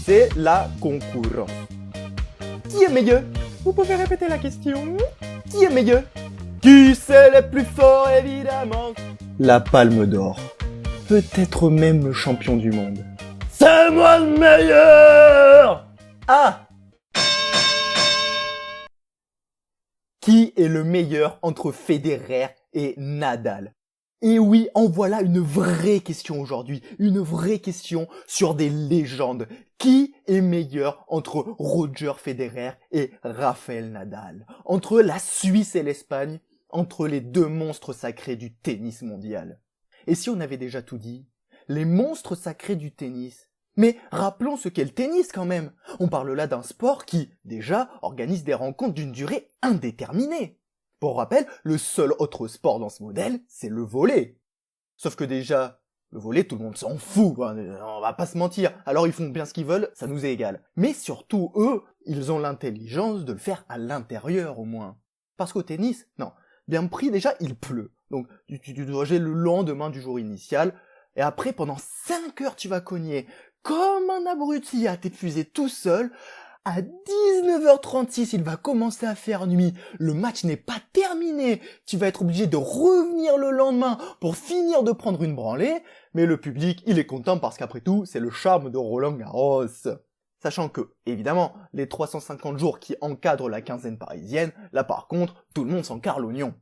c'est la concurrence. Qui est meilleur? Vous pouvez répéter la question? Qui est meilleur? Qui c'est le plus fort, évidemment? La Palme d'Or. Peut-être même le champion du monde. C'est moi le meilleur! Ah! Qui est le meilleur entre Federer et Nadal? Et oui, en voilà une vraie question aujourd'hui, une vraie question sur des légendes. Qui est meilleur entre Roger Federer et Rafael Nadal? Entre la Suisse et l'Espagne, entre les deux monstres sacrés du tennis mondial. Et si on avait déjà tout dit, les monstres sacrés du tennis. Mais rappelons ce qu'est le tennis quand même. On parle là d'un sport qui, déjà, organise des rencontres d'une durée indéterminée. Pour rappel, le seul autre sport dans ce modèle, c'est le volley. Sauf que déjà, le volley, tout le monde s'en fout, hein, on va pas se mentir. Alors ils font bien ce qu'ils veulent, ça nous est égal. Mais surtout, eux, ils ont l'intelligence de le faire à l'intérieur au moins. Parce qu'au tennis, non, bien pris déjà, il pleut. Donc tu dois jouer le lendemain du jour initial. Et après, pendant 5 heures, tu vas cogner comme un abruti à t'épuiser tout seul. À 19h36, il va commencer à faire nuit. Le match n'est pas terminé. Tu vas être obligé de revenir le lendemain pour finir de prendre une branlée. Mais le public, il est content parce qu'après tout, c'est le charme de Roland-Garros. Sachant que, évidemment, les 350 jours qui encadrent la quinzaine parisienne, là par contre, tout le monde s'en carre l'oignon.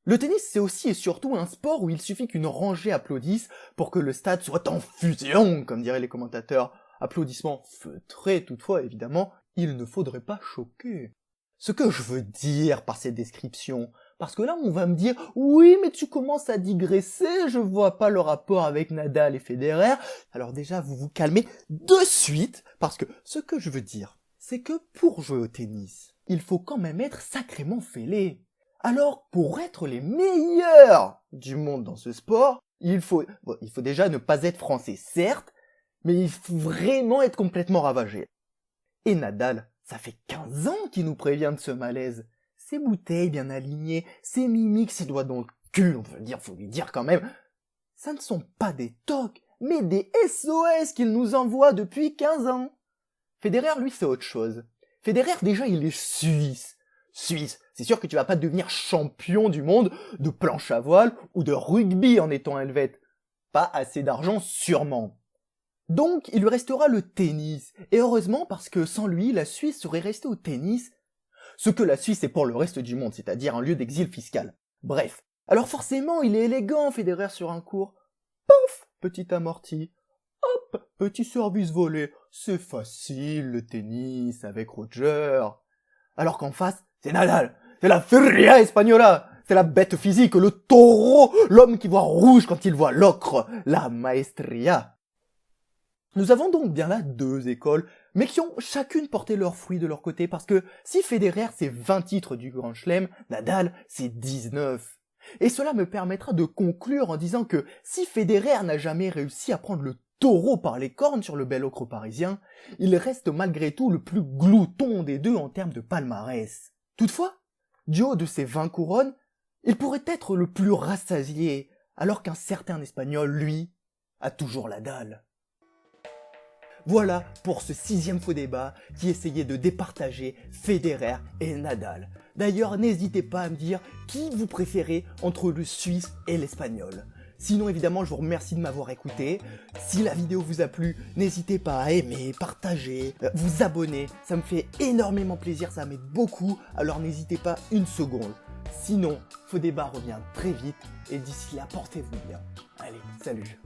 Le tennis, c'est aussi et surtout un sport où il suffit qu'une rangée applaudisse pour que le stade soit en fusion, comme diraient les commentateurs. Applaudissements feutrés toutefois, évidemment, il ne faudrait pas choquer. Ce que je veux dire par cette description, parce que là on va me dire « Oui, mais tu commences à digresser, je vois pas le rapport avec Nadal et Federer. » Alors déjà, vous vous calmez de suite, parce que ce que je veux dire, c'est que pour jouer au tennis, il faut quand même être sacrément fêlé. Alors, pour être les meilleurs du monde dans ce sport, il faut déjà ne pas être français, certes, mais il faut vraiment être complètement ravagé. Et Nadal, ça fait 15 ans qu'il nous prévient de ce malaise. Ses bouteilles bien alignées, ses mimiques, ses doigts dans le cul, faut lui dire quand même. Ça ne sont pas des tocs, mais des SOS qu'il nous envoie depuis 15 ans. Federer, lui, c'est autre chose. Federer, déjà, il est suisse. Suisse, c'est sûr que tu vas pas devenir champion du monde de planche à voile ou de rugby en étant helvète. Pas assez d'argent, sûrement. Donc, il lui restera le tennis. Et heureusement, parce que sans lui, la Suisse serait restée au tennis. Ce que la Suisse est pour le reste du monde, c'est-à-dire un lieu d'exil fiscal. Bref. Alors forcément, il est élégant, Federer sur un court. Pouf, petit amorti. Hop, petit service volé. C'est facile, le tennis, avec Roger. Alors qu'en face, c'est Nadal. C'est la Furia Española. C'est la bête physique, le taureau, l'homme qui voit rouge quand il voit l'ocre. La maestria. Nous avons donc bien là deux écoles, mais qui ont chacune porté leurs fruits de leur côté, parce que si Federer c'est 20 titres du Grand Chelem, Nadal c'est 19. Et cela me permettra de conclure en disant que si Federer n'a jamais réussi à prendre le taureau par les cornes sur le bel ocre parisien, il reste malgré tout le plus glouton des deux en termes de palmarès. Toutefois, du haut de ses 20 couronnes, il pourrait être le plus rassasié, alors qu'un certain Espagnol, lui, a toujours la dalle. Voilà pour ce 6e faux débat qui essayait de départager Federer et Nadal. D'ailleurs, n'hésitez pas à me dire qui vous préférez entre le Suisse et l'Espagnol. Sinon, évidemment, je vous remercie de m'avoir écouté. Si la vidéo vous a plu, n'hésitez pas à aimer, partager, vous abonner. Ça me fait énormément plaisir, ça m'aide beaucoup. Alors n'hésitez pas une seconde. Sinon, Faux débat revient très vite et d'ici là, portez-vous bien. Allez, salut!